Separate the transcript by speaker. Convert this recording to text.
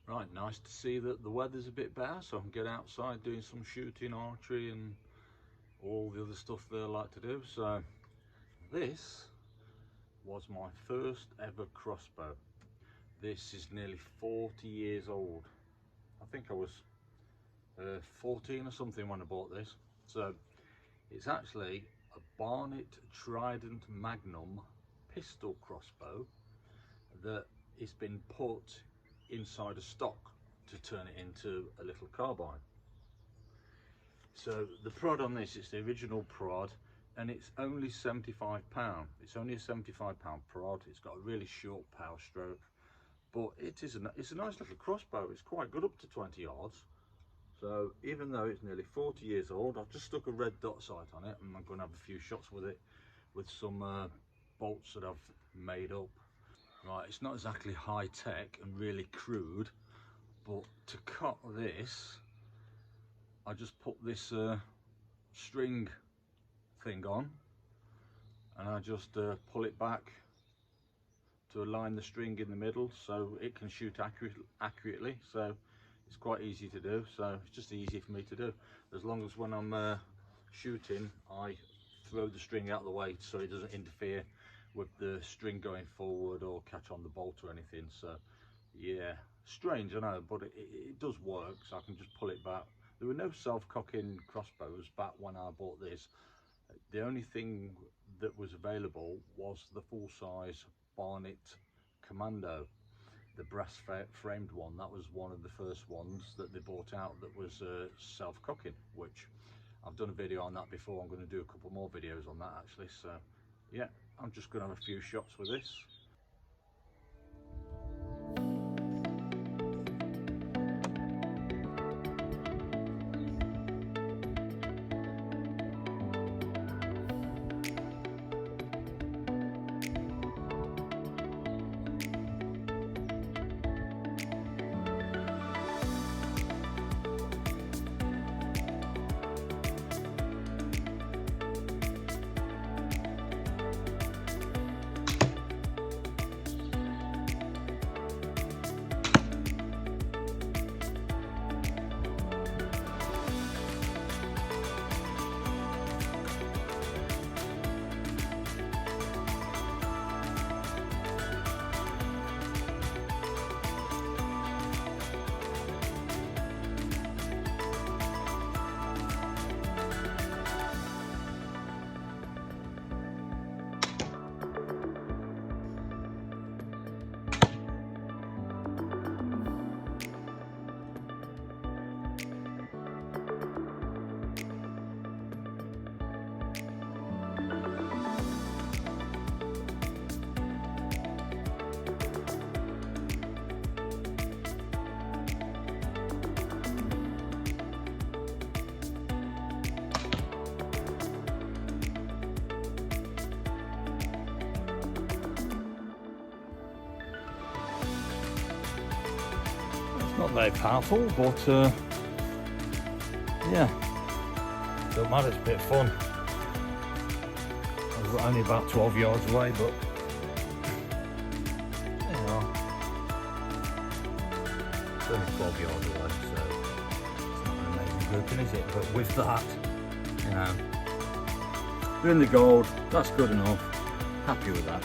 Speaker 1: Right, nice to see that the weather's a bit better, so I can get outside doing some shooting, archery and all the other stuff that I like to do. So this was my first ever crossbow. This is nearly 40 years old. I think I was 14 or something when I bought this. So it's actually a Barnett Trident magnum pistol crossbow that has been put inside a stock to turn it into a little carbine. So the prod on this is the original prod, and it's only £75. It's only a £75 prod. It's got a really short power stroke, but it's a nice little crossbow. It's quite good up to 20 yards. So even though it's nearly 40 years old, I've just stuck a red dot sight on it, and I'm going to have a few shots with it with some bolts that I've made up. Right, it's not exactly high tech and really crude, but to cut this, I just put this string thing on, and I just pull it back to align the string in the middle so it can shoot accurately. So it's quite easy to do, so it's just easy for me to do, as long as when I'm shooting I throw the string out of the way so it doesn't interfere with the string going forward or catch on the bolt or anything. So yeah, strange, I know, but it does work. So I can just pull it back. There were no self-cocking crossbows back when I bought this. The only thing that was available was the full-size Barnett Commando, the brass framed one. That was one of the first ones that they brought out that was self-cocking, which I've done a video on that before. I'm going to do a couple more videos on that actually. So yeah, I'm just going to have a few shots with this. Not very powerful, but yeah, don't matter, it's a bit of fun. I was only about 12 yards away, but you know, it's only 12 yards away, so it's not an amazing grouping, is it? But with that, you know, we're in the gold, that's good enough, happy with that.